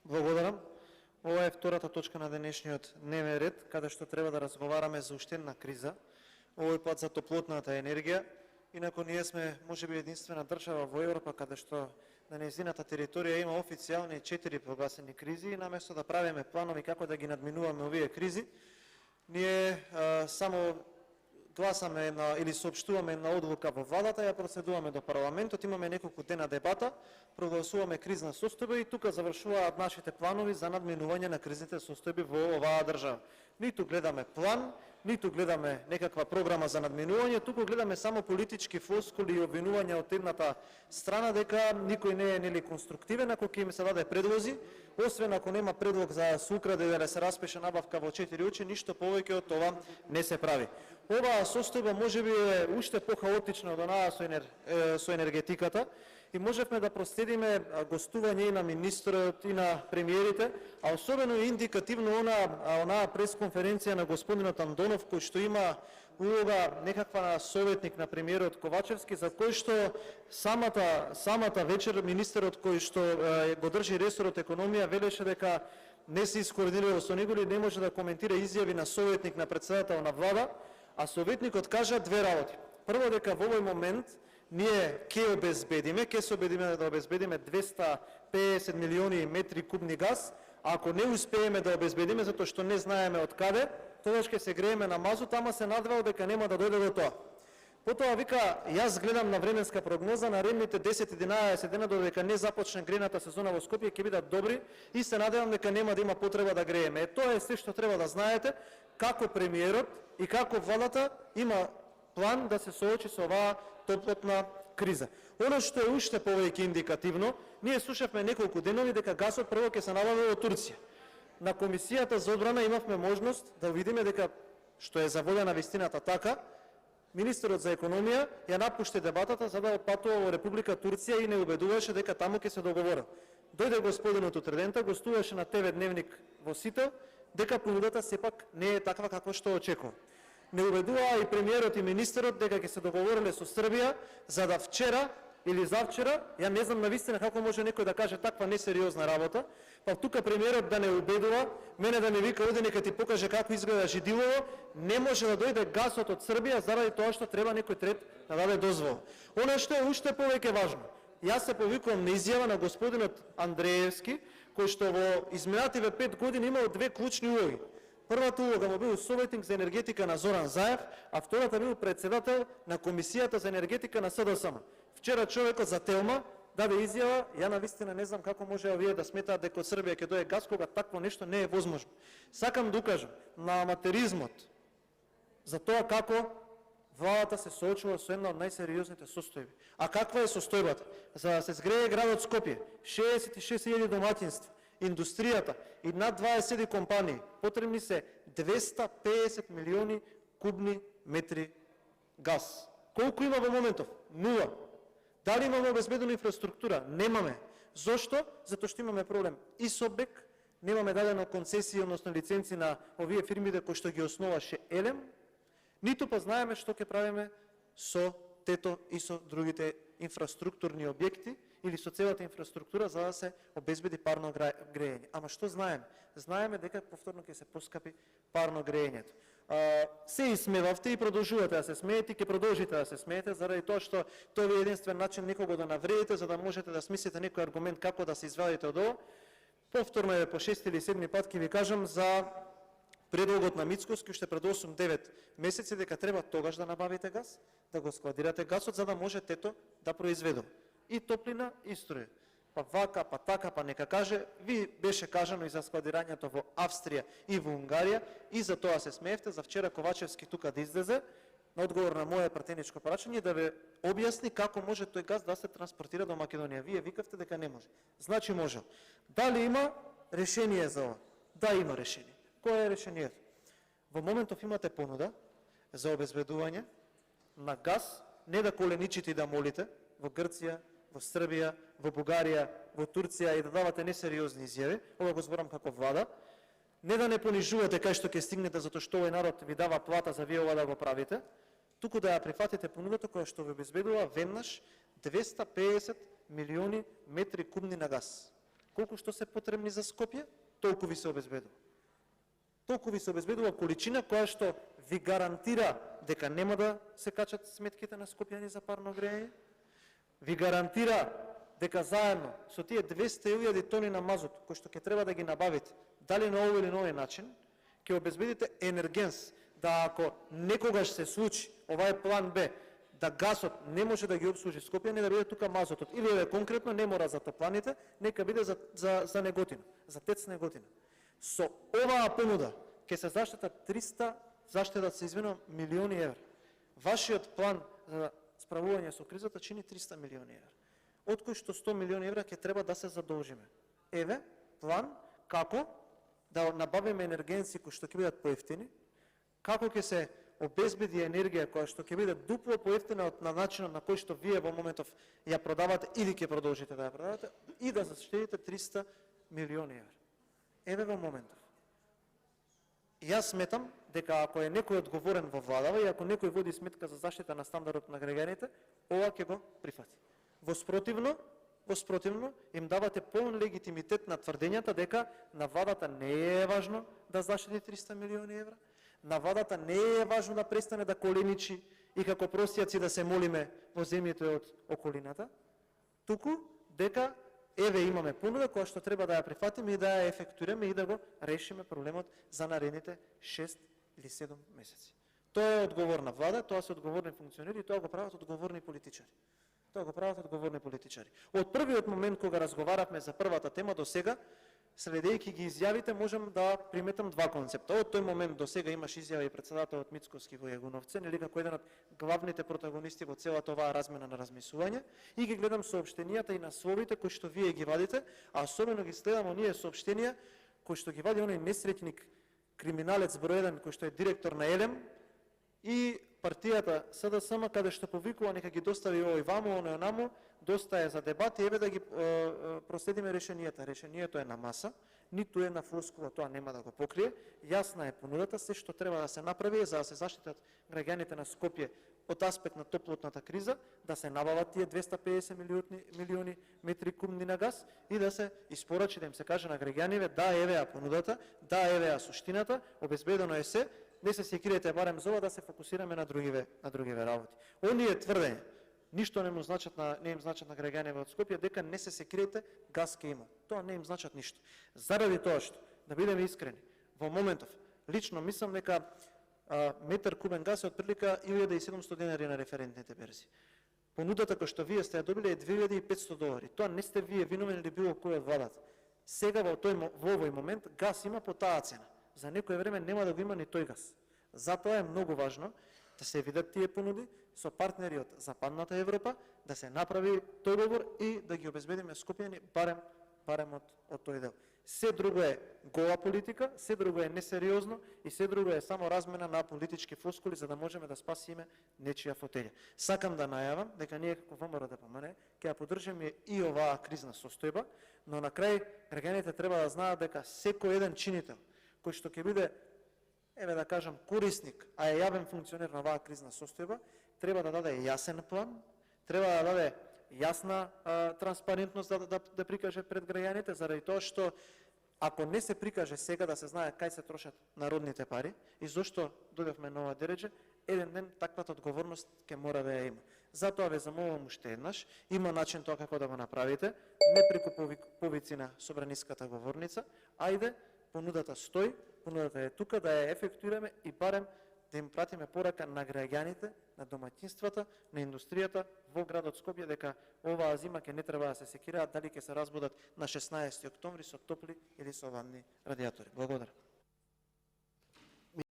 Благодарам. Ова е втората точка на денешниот дневен ред, каде што треба да разговараме за уште една криза, овој пат за топлотната енергија. Инако ние сме можеби единствена држава во Европа каде што на нејзината територија има официјални 4 прогласени кризи и наместо да правиме планови како да ги надминуваме овие кризи, ние само гласаме или соопштуваме една одлука во владата, ја процедуваме до парламентот, имаме неколку дена дебата, прогласуваме кризна состојба и тука завршуваат нашите планови за надминување на кризните состојби во оваа држава. Ниту гледаме план, ниту гледаме некаква програма за надминување, туку гледаме само политички флоскули и обвинувања од едната страна дека никој не е нели конструктивен ако ќе им се даде предлози, освен ако нема предлог за да се украде да се распише набавка во 4 очи, ништо повеќе од тоа не се прави. Оваа состојба можеби е уште похаотична од онаа со енергетиката и можевме да проследиме гостување и на министрот и на премиерите, а особено е индикативно онаа пресконференција на господинот Андонов, кој што има улога некаква советник на премиерот Ковачевски, за кој што самата вечер министерот кој што го држи ресорот економија велеше дека не се искоординира со него или не може да коментира изјави на советник на председател на влада, а советникот кажа две работи. Прво, дека во овој момент ние ќе се обезбедиме да обезбедиме 250 милиони метри кубни газ, а ако не успееме да обезбедиме затоа што не знаеме од каде, тогаш ќе се грееме на мазут, ама се надвал дека нема да дојде до тоа. Потоа вика, јас гледам на временска прогноза, наредните 10-11 дена додека не започне грејната сезона во Скопје ќе бидат добри и се надевам дека нема да има потреба да грееме. Тоа е се што треба да знаете, како премиерот и како владата има план да се соочи со оваа топлотна криза. Оно што е уште повеќе индикативно, ние слушавме неколку денови дека гасот прво ќе се набави во Турција. На Комисијата за одбрана имавме можност да видиме дека, што е за волја на вистината така, министерот за економија ја напушти дебатата за да отпатува во Република Турција и не убедуваше дека таму ќе се договора. Дојде господинот утредента, гостуваше на ТВ Дневник во Сител, дека понудата сепак не е таква како што очекува. Не убедуваа и премиерот и министерот дека ќе се договориле со Србија за да вчера или завчера, ја не знам навистина како може некој да каже таква несериозна работа, па тука премиерот да не убедува, мене да не вика оди нека ти покаже како изгледа Жидилово, не може да дојде гасот од Србија заради тоа што треба некој трет да даде дозвола. Она што е уште повеќе важно, јас се повикувам на изјава на господинот Андреевски, кој што во изминативе 5 години имал две клучни улоги. Првата улога му бил советник за енергетика на Зоран Заев, а втората бил председател на Комисијата за енергетика на СДСМ. Вчера човекот за Телма даде изјава, ја навистина не знам како може овие да сметаат дека од Србија ќе дое газ, кога такво нешто не е возможно. Сакам да укажам на аматеризмот за тоа како владата се соочува со една од најсериозните состојби. А каква е состојбата? За да се згрее градот Скопје, 66.000 домаќинства, индустријата и над 20 компании, потребни се 250 милиони кубни метри газ. Колку има во моментов? Нула. Дали имаме обезбедена инфраструктура? Немаме. Зошто? Затоа што имаме проблем и со БЕК, немаме дадено концесија, односно лиценци на овие фирмите кои што ги основаше Елем, ниту па знаеме што ќе правиме со ТЕТО и со другите инфраструктурни објекти или со целата инфраструктура за да се обезбеди парно грејење. Ама што знаеме? Знаеме дека повторно ќе се поскапи парно грејењето. Се исмевавте и продолжувате да се смеете и ќе продолжите да се смеете заради тоа што тоа е единствен начин некого да навредите за да можете да смислите некој аргумент како да се извадите од ова. Повторно е по 6 или 7 пат ќе ви кажам за предлогот на Мицкоски уште пред 8-9 месеци дека треба тогаш да набавите газ, да го складирате газот за да може ТЕТО да произведува и топлина и струја. Па вака, па така, па нека каже, ви беше кажано и за складирањето во Австрија и во Унгарија и за тоа се смеевте, за вчера Ковачевски тука да излезе на одговор на моје пратеничко прашање да ве објасни како може тој газ да се транспортира до Македонија. Вие викавте дека не може. Значи може. Дали има решение за ова? Да, има решение. Кој е решението? Во моментов имате понуда за обезбедување на газ, не да коленичите и да молите во Грција, во Србија, во Бугарија, во Турција и да давате несериозни изјави, ова го зборам како влада, не да не понижувате кај што ќе стигнете затоа што овој народ ви дава плата за вие ова да го правите, туку да ја прифатите понудата која што ви обезбедува веднаш 250 милиони метри кубни на газ. колку што се потребни за Скопје, толку ви се обезбедува. Толку ви се обезбедува количина која што ви гарантира дека нема да се качат сметките на скопјани за парно грејање, ви гарантира дека заедно со тие 200.000 тони на мазут, кои што ќе треба да ги набавите, дали на овој или на овој начин, ќе обезбедите енергенс, да ако некогаш се случи овај план Б, да гасот не може да ги обслужи Скопјани, да биде тука мазотот, или е конкретно не мора за топланите, нека биде за Неготина, за ТЕЦ Неготина. Со оваа понуда ќе се заштедат се милиони евра. Вашиот план за справување со кризата чини 300 милиони евра, од кои што 100 милиони евра ќе треба да се задолжиме. Еве план како да набавиме енергенци кои што ќе бидат поевтини, како ќе се обезбеди енергија која што ќе биде дупло поевтина од на начинот на кој што вие во моментов ја продавате или ќе продолжите да ја продавате и да заштедите 300 милиони евра. Еве во моментов. Јас сметам дека ако е некој одговорен во владава и ако некој води сметка за заштита на стандардот на граѓаните, ова ќе го прифати. Во спротивно им давате полн легитимитет на тврдењата дека на владата не е важно да заштити 300 милиони евра, на владата не е важно да престане да коленичи и како простијаци да се молиме во земјите од околината, туку дека еве имаме понуда која што треба да ја прифатиме и да ја ефектураме и да го решиме проблемот за наредните 6 или 7 месеци. Тоа е одговорна влада, тоа се одговорни функционери и тоа го прават одговорни политичари. Од првиот момент кога разговаравме за првата тема до сега, следејќи ги изјавите, можам да приметам два концепта. Од тој момент до сега имаш изјава и председателот Мицкоски во Јагуновце, нели како еден од главните протагонисти во целата оваа размена на размислување, и ги гледам соопштенијата и насловите кои што вие ги вадите, а особено ги следам оние соопштенија кои што ги вади оној несреќник криминалец број 1 кој што е директор на Елем и партијата СДСМ, каде што повикува нека ги достави овој ваму, оној онаму, доста е за дебати, еве да ги проследиме решенијата. Решението е на маса, ниту една флоскула тоа нема да го покрие. Јасна е понудата, се што треба да се направи за да се заштитат граѓаните на Скопје од аспект на топлотната криза, да се набават тие 250 милиони метри кубни на газ и да се испорачи, да им се каже на граѓаниве, да, еве ја понудата, да, еве ја суштината, обезбедено е се, не се секирете барем за ова, да се фокусираме на другиве работи. Оние тврдења ништо не им значат на граѓаниве од Скопје, дека не се секирете, газ ке има. Тоа не им значат ништо. Заради тоа што, да бидеме искрени, во моментов, лично мислам дека метар кубен газ е отприлика 1700 денари на референтните берзи. Понудата која што вие сте ја добили е $2500. Тоа не сте вие виновен или било кој од владата. Сега во овој момент газ има по таа цена. За некој време нема да го има ни тој газ. Затоа е многу важно да се видат тие понуди со партнери од Западната Европа, да се направи договор и да ги обезбедиме скопјани барем од тој дел. Се друго е гола политика, се друго е несериозно и се друго е само размена на политички флоскули за да можеме да спасиме нечија фотелја. Сакам да најавам дека ние како ВМРО ДПМН ќе ја поддржиме и оваа кризна состојба, но на крај граѓаните треба да знаат дека секој еден чинител кој што ќе биде, еве да кажам, корисник, а е јавен функционер на оваа кризна состојба, треба да даде јасен план, треба да даде јасна транспарентност да прикаже пред граѓаните, заради тоа што ако не се прикаже сега да се знае кај се трошат народните пари и зошто дојдовме на ова дередже, еден ден таквата одговорност ќе мора да ја има. Затоа ве замолувам уште еднаш, има начин тоа како да го направите, не преку повици на собраниската говорница, ајде, понудата стои, понудата е тука, да ја ефектураме и барем да им пратиме порака на граѓаните, на домаќинствата, на индустријата во градот Скопје, дека оваа зима ќе не треба да се секираат дали ќе се разбудат на 16 октомври со топли или со ванни радиатори. Благодарам.